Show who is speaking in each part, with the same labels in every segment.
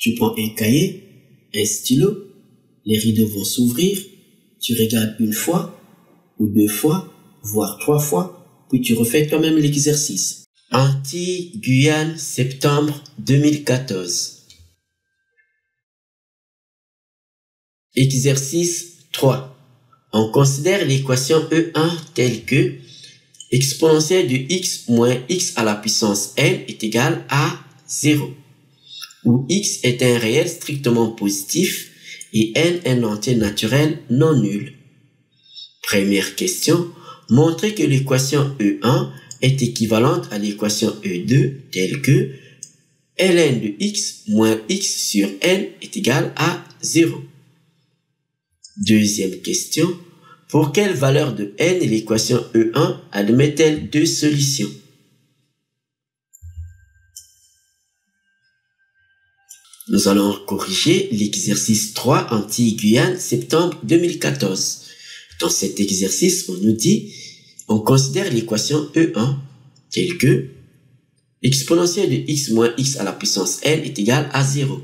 Speaker 1: Tu prends un cahier, un stylo, les rideaux vont s'ouvrir, tu regardes une fois, ou 2 fois, voire 3 fois, puis tu refais toi-même l'exercice. Antilles-Guyane, septembre 2014. Exercice 3. On considère l'équation E1 telle que exponentielle de x moins x à la puissance n est égale à 0, où x est un réel strictement positif et n un entier naturel non nul. Première question, montrer que l'équation E1 est équivalente à l'équation E2 telle que ln de x moins x sur n est égal à 0. Deuxième question, pour quelle valeur de n l'équation E1 admet-elle 2 solutions? Nous allons corriger l'exercice 3 Antilles-Guyane, septembre 2014. Dans cet exercice, on nous dit, on considère l'équation E1 telle que exponentielle de x moins x à la puissance n est égale à 0,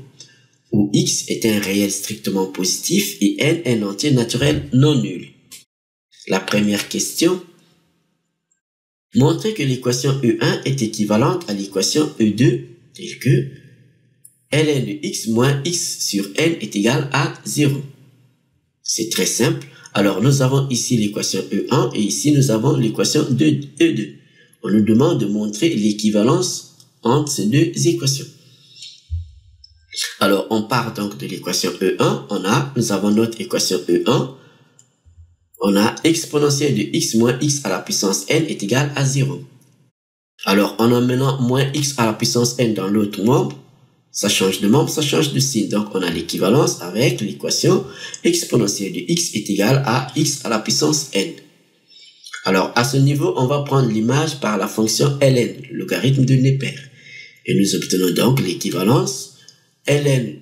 Speaker 1: où x est un réel strictement positif et n un entier naturel non nul. La première question, montrer que l'équation E1 est équivalente à l'équation E2 telle que ln de x moins x sur n est égal à 0. C'est très simple. Alors, nous avons ici l'équation E1 et ici, nous avons l'équation de E2. On nous demande de montrer l'équivalence entre ces deux équations. Alors, on part donc de l'équation E1. Nous avons notre équation E1. On a exponentielle de x moins x à la puissance n est égal à 0. Alors, en emmenant moins x à la puissance n dans l'autre membre, ça change de membre, ça change de signe. Donc, on a l'équivalence avec l'équation exponentielle de x est égal à x à la puissance n. Alors, à ce niveau, on va prendre l'image par la fonction ln, le logarithme de Neper. Et nous obtenons donc l'équivalence ln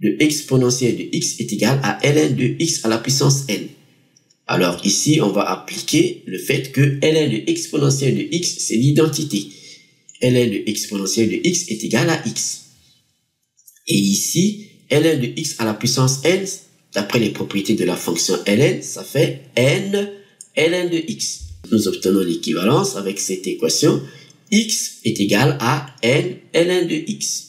Speaker 1: de exponentielle de x est égal à ln de x à la puissance n. Alors, ici, on va appliquer le fait que ln de exponentielle de x, c'est l'identité. ln de exponentielle de x est égal à x. Et ici, ln de x à la puissance n, d'après les propriétés de la fonction ln, ça fait n ln de x. Nous obtenons l'équivalence avec cette équation, x est égal à n ln de x.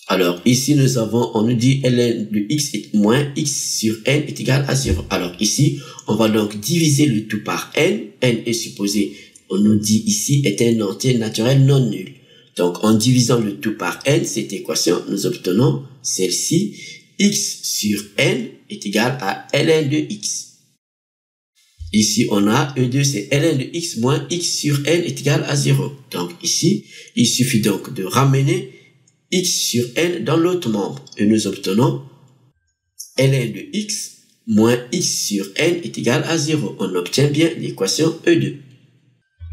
Speaker 1: Alors ici, on nous dit ln de x est moins x sur n est égal à 0. Alors ici, on va donc diviser le tout par n. N est supposé, on nous dit ici, est un entier naturel non nul. Donc, en divisant le tout par n, cette équation, nous obtenons celle-ci, x sur n est égal à ln de x. Ici, on a E2, c'est ln de x moins x sur n est égal à 0. Donc, ici, il suffit donc de ramener x sur n dans l'autre membre. Et nous obtenons ln de x moins x sur n est égal à 0. On obtient bien l'équation E2.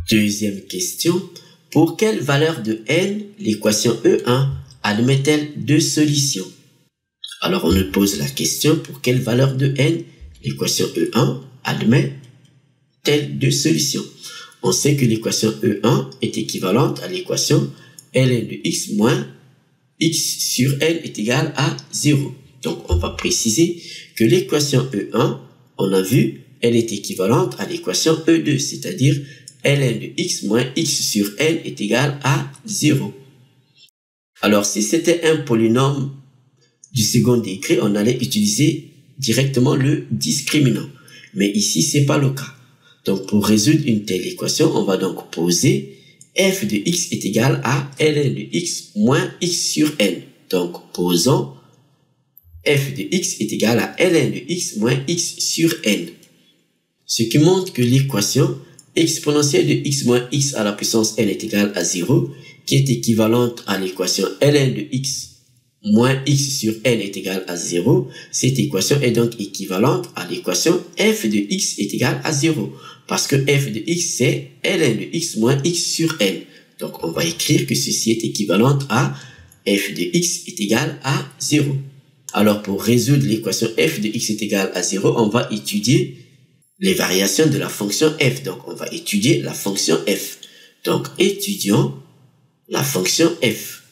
Speaker 1: Deuxième question. Pour quelle valeur de n l'équation E1 admet-elle 2 solutions? Alors, on nous pose la question, pour quelle valeur de n l'équation E1 admet-elle 2 solutions? On sait que l'équation E1 est équivalente à l'équation ln de x moins x sur n est égal à 0. Donc, on va préciser que l'équation E1, on a vu, elle est équivalente à l'équation E2, c'est-à-dire ln de x moins x sur n est égal à 0. Alors, si c'était un polynôme du second degré, on allait utiliser directement le discriminant. Mais ici, c'est pas le cas. Donc, pour résoudre une telle équation, on va donc poser f de x est égal à ln de x moins x sur n. Donc, posons f de x est égal à ln de x moins x sur n. Ce qui montre que l'équation exponentielle de x moins x à la puissance n est égale à 0, qui est équivalente à l'équation ln de x moins x sur n est égal à 0. Cette équation est donc équivalente à l'équation f de x est égal à 0. Parce que f de x, c'est ln de x moins x sur n. Donc, on va écrire que ceci est équivalent à f de x est égal à 0. Alors, pour résoudre l'équation f de x est égal à 0, on va étudier les variations de la fonction f. Donc, on va étudier la fonction f. Donc, étudions la fonction f.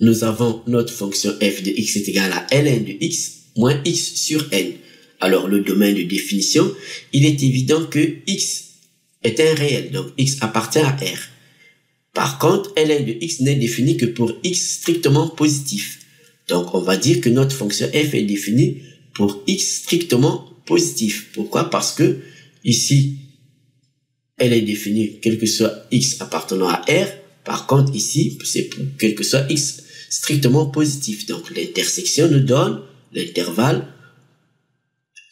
Speaker 1: nous avons notre fonction f de x est égal à ln de x moins x sur n. Alors, le domaine de définition, il est évident que x est un réel, donc x appartient à R. Par contre, ln de x n'est défini que pour x strictement positif. Donc, on va dire que notre fonction f est définie pour x strictement positif. Pourquoi? Parce que ici, elle est définie quel que soit x appartenant à R. Par contre, ici, c'est pour quel que soit x strictement positif. Donc, l'intersection nous donne l'intervalle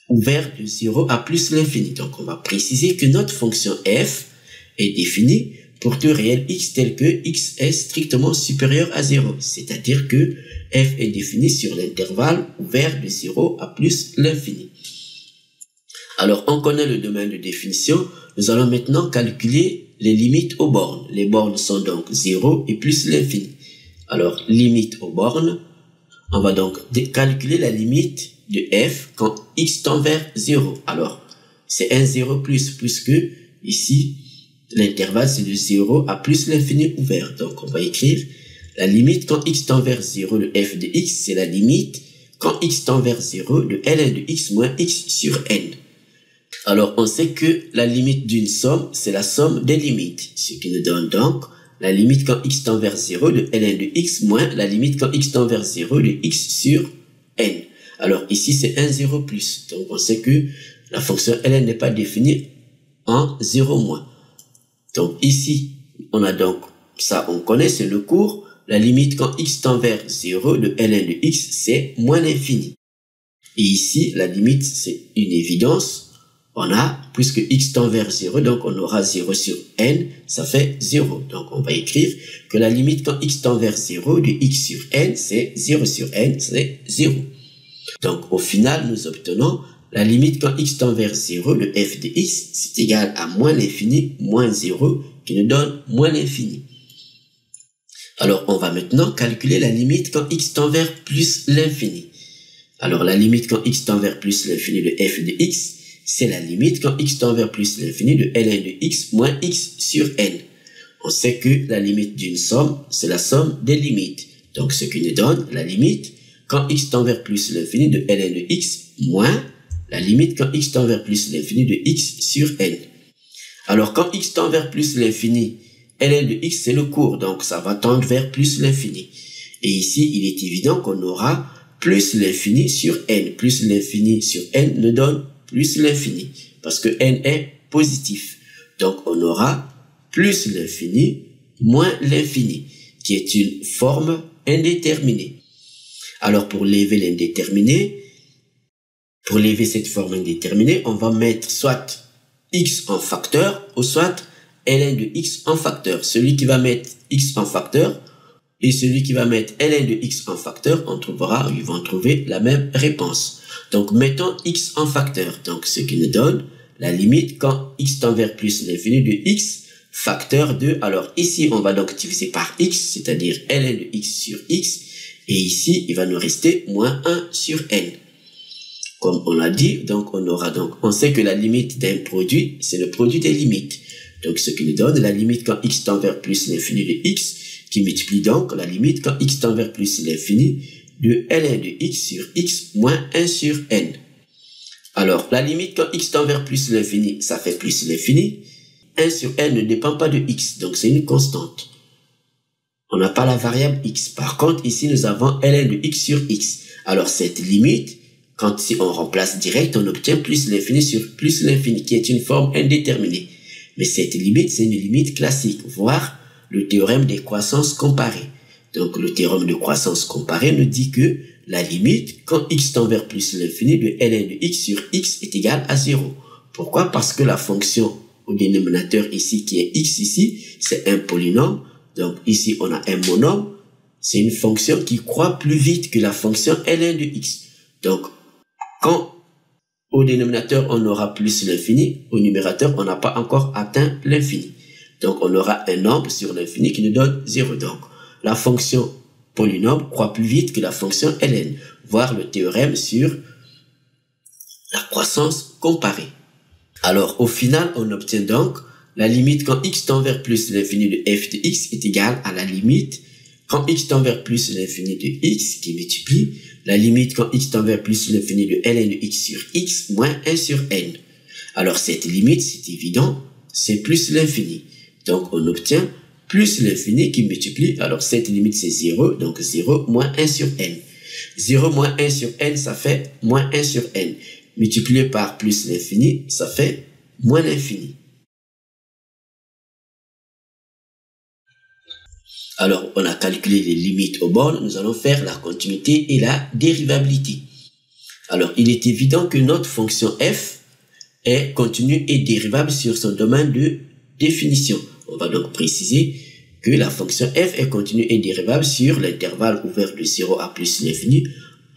Speaker 1: ouvert de 0 à plus l'infini. Donc, on va préciser que notre fonction f est définie pour tout réel x tel que x est strictement supérieur à 0. C'est-à-dire que f est défini sur l'intervalle ouvert de 0 à plus l'infini. Alors, on connaît le domaine de définition. Nous allons maintenant calculer les limites aux bornes. Les bornes sont donc 0 et plus l'infini. Alors, limite aux bornes, on va donc calculer la limite de f quand x tend vers 0. Alors, c'est un 0 plus, puisque ici, l'intervalle c'est de 0 à plus l'infini ouvert. Donc, on va écrire la limite quand x tend vers 0 de f de x, c'est la limite quand x tend vers 0 de ln de x moins x sur n. Alors, on sait que la limite d'une somme, c'est la somme des limites, ce qui nous donne donc la limite quand x tend vers 0 de ln de x moins la limite quand x tend vers 0 de x sur n. Alors, ici, c'est un 0 plus. Donc, on sait que la fonction ln n'est pas définie en 0 moins. Donc, ici, on a donc, ça, on connaît, c'est le cours. La limite quand x tend vers 0 de ln de x, c'est moins l'infini. Et ici, la limite, c'est une évidence. On a, puisque x tend vers 0, donc on aura 0 sur n, ça fait 0. Donc on va écrire que la limite quand x tend vers 0 de x sur n, c'est 0 sur n, c'est 0. Donc au final, nous obtenons la limite quand x tend vers 0 de f de x, c'est égal à moins l'infini, moins 0, qui nous donne moins l'infini. Alors on va maintenant calculer la limite quand x tend vers plus l'infini. Alors la limite quand x tend vers plus l'infini de f de x, c'est la limite quand x tend vers plus l'infini de ln de x moins x sur n. On sait que la limite d'une somme, c'est la somme des limites. Donc, ce qui nous donne la limite quand x tend vers plus l'infini de ln de x moins la limite quand x tend vers plus l'infini de x sur n. Alors, quand x tend vers plus l'infini, ln de x, c'est le cours. Donc, ça va tendre vers plus l'infini. Et ici, il est évident qu'on aura plus l'infini sur n. Plus l'infini sur n nous donne plus l'infini, parce que n est positif. Donc, on aura plus l'infini moins l'infini, qui est une forme indéterminée. Alors, pour lever l'indéterminé, pour lever cette forme indéterminée, on va mettre soit x en facteur, ou soit ln de x en facteur. Celui qui va mettre x en facteur, et celui qui va mettre ln de x en facteur, ils vont trouver la même réponse. Donc, mettons x en facteur. Donc, ce qui nous donne la limite quand x tend vers plus l'infini de x facteur de. Alors, ici, on va donc diviser par x, c'est-à-dire ln de x sur x. Et ici, il va nous rester moins 1 sur n. Comme on l'a dit, donc, on sait que la limite d'un produit, c'est le produit des limites. Donc, ce qui nous donne la limite quand x tend vers plus l'infini de x, qui multiplie donc la limite quand x tend vers plus l'infini de ln de x sur x moins 1 sur n. Alors, la limite quand x tend vers plus l'infini, ça fait plus l'infini. 1 sur n ne dépend pas de x, donc c'est une constante. On n'a pas la variable x. Par contre, ici, nous avons ln de x sur x. Alors, cette limite, si on remplace direct, on obtient plus l'infini sur plus l'infini, qui est une forme indéterminée. Mais cette limite, c'est une limite classique, voire le théorème des croissances comparées. Donc, le théorème de croissance comparée nous dit que la limite, quand x tend vers plus l'infini de ln de x sur x est égal à 0. Pourquoi? Parce que la fonction au dénominateur ici, qui est x ici, c'est un polynôme. Donc, ici, on a un monôme. C'est une fonction qui croît plus vite que la fonction ln de x. Donc, quand au dénominateur, on aura plus l'infini, au numérateur, on n'a pas encore atteint l'infini. Donc, on aura un nombre sur l'infini qui nous donne 0. Donc, la fonction polynôme croît plus vite que la fonction ln, voire le théorème sur la croissance comparée. Alors, au final, on obtient donc la limite quand x tend vers plus l'infini de f de x est égale à la limite quand x tend vers plus l'infini de x qui multiplie la limite quand x tend vers plus l'infini de ln de x sur x moins 1 sur n. Alors cette limite, c'est évident, c'est plus l'infini. Donc on obtient plus l'infini qui multiplie, alors cette limite c'est 0, donc 0 moins 1 sur n. 0 moins 1 sur n, ça fait moins 1 sur n. Multiplié par plus l'infini, ça fait moins l'infini. Alors, on a calculé les limites aux bornes, nous allons faire la continuité et la dérivabilité. Alors, il est évident que notre fonction f est continue et dérivable sur son domaine de définition. On va donc préciser que la fonction f est continue et dérivable sur l'intervalle ouvert de 0 à plus l'infini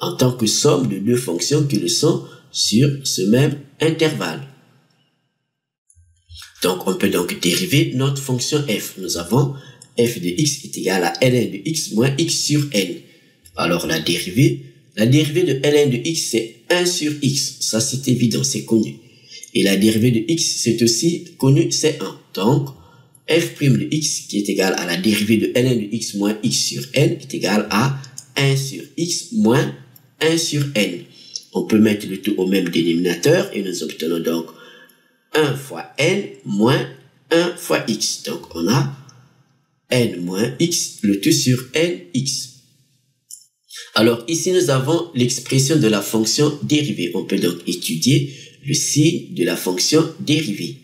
Speaker 1: en tant que somme de deux fonctions qui le sont sur ce même intervalle. Donc, on peut donc dériver notre fonction f. Nous avons f de x est égal à ln de x moins x sur n. Alors, la dérivée de ln de x, c'est 1 sur x. Ça, c'est évident, c'est connu. Et la dérivée de x, c'est aussi connu, c'est 1. Donc, f' de x qui est égal à la dérivée de ln de x moins x sur n est égal à 1 sur x moins 1 sur n. On peut mettre le tout au même dénominateur et nous obtenons donc 1 fois n moins 1 fois x. Donc, on a n moins x, le tout sur nx. Alors, ici, nous avons l'expression de la fonction dérivée. On peut donc étudier le signe de la fonction dérivée.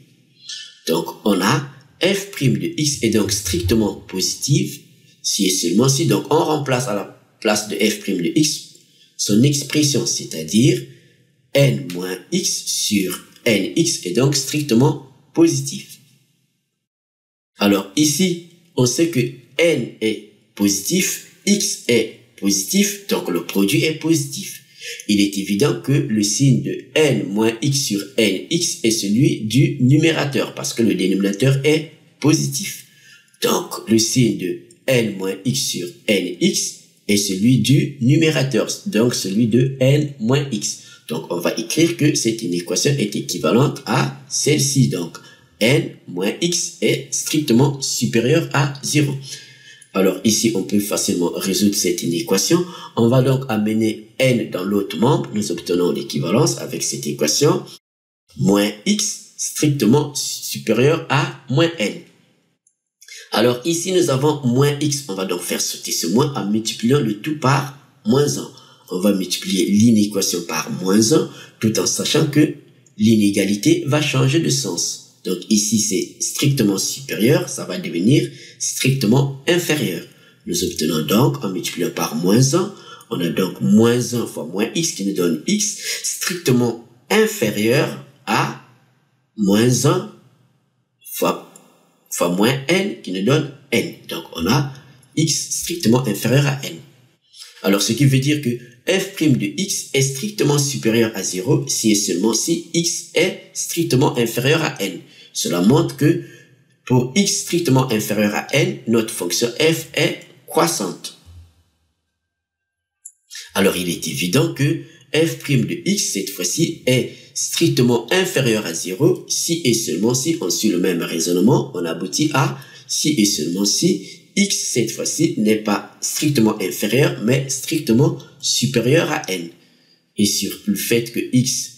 Speaker 1: Donc, on a f' de x est donc strictement positive si et seulement si. Donc, on remplace à la place de f' de x son expression, c'est-à-dire n moins x sur nx est donc strictement positif. Alors, ici, on sait que n est positif, x est positif, donc le produit est positif. Il est évident que le signe de n moins x sur nx est celui du numérateur parce que le dénominateur est positif. Donc, le signe de n moins x sur nx est celui du numérateur, donc celui de n moins x. Donc, on va écrire que cette équation est équivalente à celle-ci. Donc, n moins x est strictement supérieur à 0. Alors ici, on peut facilement résoudre cette équation. On va donc amener n dans l'autre membre. Nous obtenons l'équivalence avec cette équation. Moins x strictement supérieur à moins n. Alors ici, nous avons moins x. On va donc faire sauter ce moins en multipliant le tout par moins 1. On va multiplier l'inéquation par moins 1 tout en sachant que l'inégalité va changer de sens. Donc ici, c'est strictement supérieur, ça va devenir strictement inférieur. Nous obtenons donc, en multipliant par moins 1, on a donc moins 1 fois moins x qui nous donne x strictement inférieur à moins 1 fois moins n qui nous donne n. Donc on a x strictement inférieur à n. Alors ce qui veut dire que f' de x est strictement supérieur à 0 si et seulement si x est strictement inférieur à n. Cela montre que pour x strictement inférieur à n, notre fonction f est croissante. Alors il est évident que f' de x cette fois-ci est strictement inférieur à 0 si et seulement si on suit le même raisonnement, on aboutit à si et seulement si x cette fois-ci n'est pas strictement inférieur mais strictement supérieur à n. Et sur le fait que x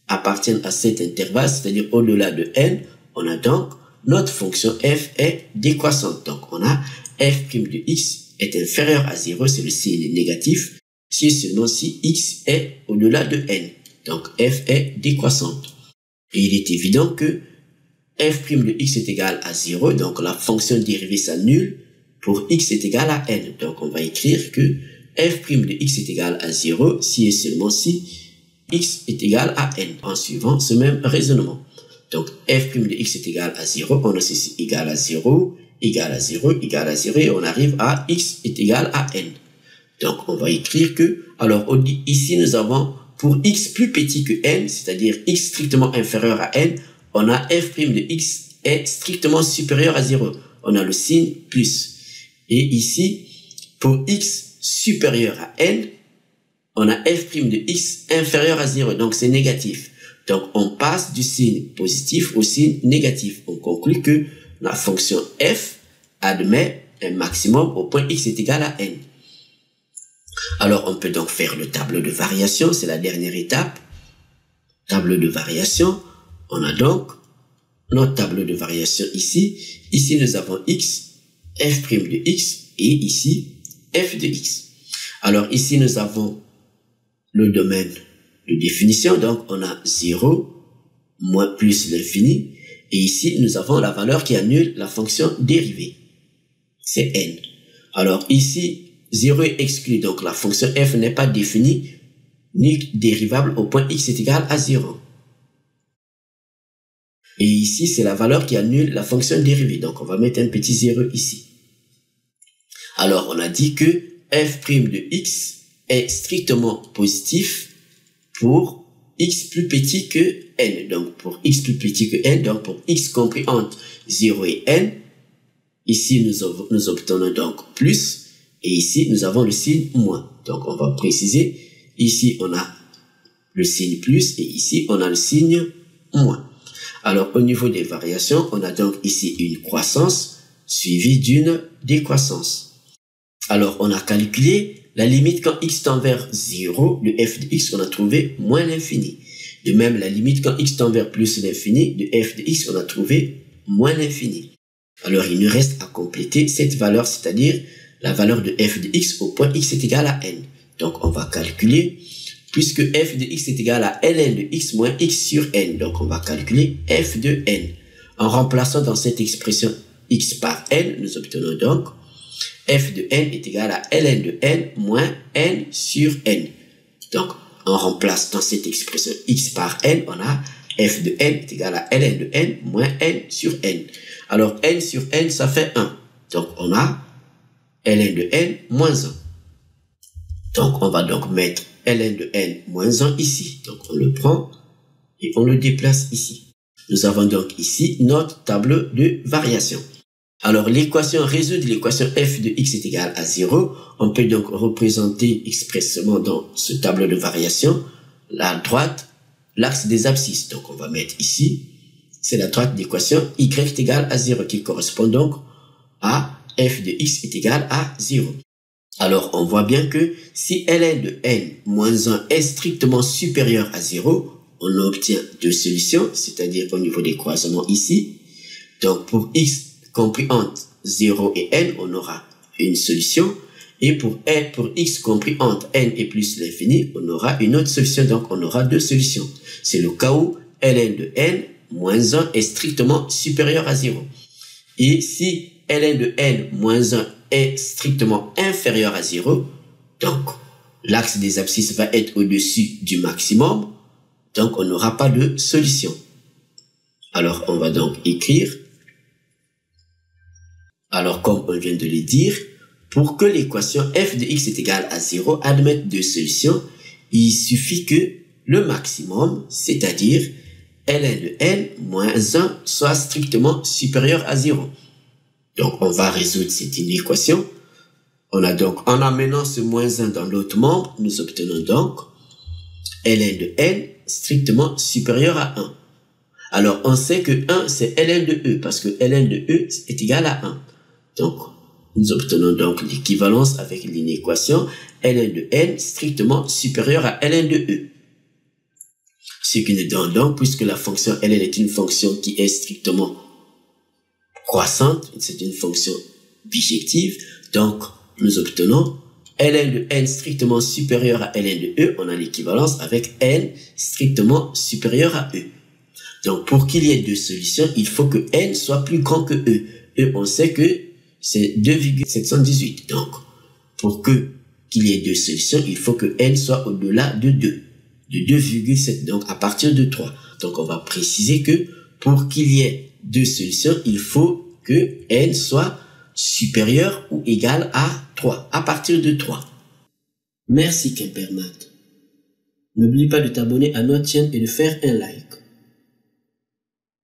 Speaker 1: appartienne à cet intervalle, c'est-à-dire au-delà de n, on a donc notre fonction f est décroissante. Donc on a f' de x est inférieur à 0, c'est le signe négatif, si et seulement si x est au-delà de n. Donc f est décroissante. Et il est évident que f' de x est égal à 0, donc la fonction dérivée s'annule pour x est égal à n. Donc on va écrire que f' de x est égal à 0 si et seulement si x est égal à n, en suivant ce même raisonnement. Donc f' de x est égal à 0, on a ceci égal à 0, égal à 0, égal à 0, et on arrive à x est égal à n. Donc on va écrire que, alors ici nous avons pour x plus petit que n, c'est-à-dire x strictement inférieur à n, on a f' de x est strictement supérieur à 0. On a le signe plus. Et ici, pour x supérieur à n, on a f' de x inférieur à 0, donc c'est négatif. Donc on passe du signe positif au signe négatif. On conclut que la fonction f admet un maximum au point x est égal à n. Alors, on peut donc faire le tableau de variation, c'est la dernière étape. Tableau de variation, on a donc notre tableau de variation ici. Ici, nous avons x, f' de x, et ici, f de x. Alors, ici, nous avons le domaine de définition, donc on a 0, moins plus l'infini, et ici, nous avons la valeur qui annule la fonction dérivée. C'est n. Alors, ici, 0 est exclu, donc la fonction f n'est pas définie ni dérivable au point x est égal à 0. Et ici, c'est la valeur qui annule la fonction dérivée. Donc, on va mettre un petit 0 ici. Alors, on a dit que f' de x est strictement positif pour x plus petit que n. Donc, pour x plus petit que n, donc pour x compris entre 0 et n, ici, nous obtenons donc plus. Et ici, nous avons le signe moins. Donc, on va préciser. Ici, on a le signe plus et ici, on a le signe moins. Alors, au niveau des variations, on a donc ici une croissance suivie d'une décroissance. Alors, on a calculé la limite quand x tend vers 0 de f de x, on a trouvé moins l'infini. De même, la limite quand x tend vers plus l'infini de f de x, on a trouvé moins l'infini. Alors, il nous reste à compléter cette valeur, c'est-à-dire la valeur de f de x au point x est égal à n. Donc, on va calculer, puisque f de x est égal à ln de x moins x sur n. Donc, on va calculer f de n. En remplaçant dans cette expression x par n, nous obtenons donc f de n est égal à ln de n moins n sur n. Donc, on remplace dans cette expression x par n, on a f de n est égal à ln de n moins n sur n. Alors, n sur n, ça fait 1. Donc, on a ln de n moins 1. Donc, on va donc mettre ln de n moins 1 ici. Donc, on le prend et on le déplace ici. Nous avons donc ici notre tableau de variation. Alors, résoudre l'équation f de x est égal à 0. On peut donc représenter expressément dans ce tableau de variation la droite, l'axe des abscisses. Donc, on va mettre ici, c'est la droite d'équation y est égal à 0 qui correspond donc à f de x est égal à 0. Alors, on voit bien que si ln de n moins 1 est strictement supérieur à 0, on obtient deux solutions, c'est-à-dire au niveau des croisements ici. Donc, pour x compris entre 0 et n, on aura une solution. Et pour x compris entre n et plus l'infini, on aura une autre solution. Donc, on aura deux solutions. C'est le cas où ln de n moins 1 est strictement supérieur à 0. Et si ln de n moins 1 est strictement inférieur à 0, donc l'axe des abscisses va être au-dessus du maximum, donc on n'aura pas de solution. Alors, on va donc écrire. Alors, comme on vient de le dire, pour que l'équation f de x est égale à 0 admette deux solutions, il suffit que le maximum, c'est-à-dire ln de n moins 1, soit strictement supérieur à 0. Donc, on va résoudre cette inéquation. On a donc, en amenant ce moins 1 dans l'autre membre, nous obtenons donc ln de n strictement supérieur à 1. Alors, on sait que 1, c'est ln de e, parce que ln de e est égal à 1. Donc, nous obtenons donc l'équivalence avec l'inéquation ln de n strictement supérieur à ln de e. Ce qui nous donne donc, puisque la fonction ln est une fonction qui est strictement croissante, c'est une fonction bijective, donc nous obtenons ln de n strictement supérieur à ln de e, on a l'équivalence avec n strictement supérieur à e. Donc, pour qu'il y ait deux solutions, il faut que n soit plus grand que e. E, on sait que c'est 2,718. Donc, pour qu'il y ait deux solutions, il faut que n soit au-delà de 2. De 2,7, donc à partir de 3. Donc, on va préciser que pour qu'il y ait deux solutions, il faut que n soit supérieur ou égal à 3, à partir de 3. Merci Quimpermat. N'oublie pas de t'abonner à notre chaîne et de faire un like.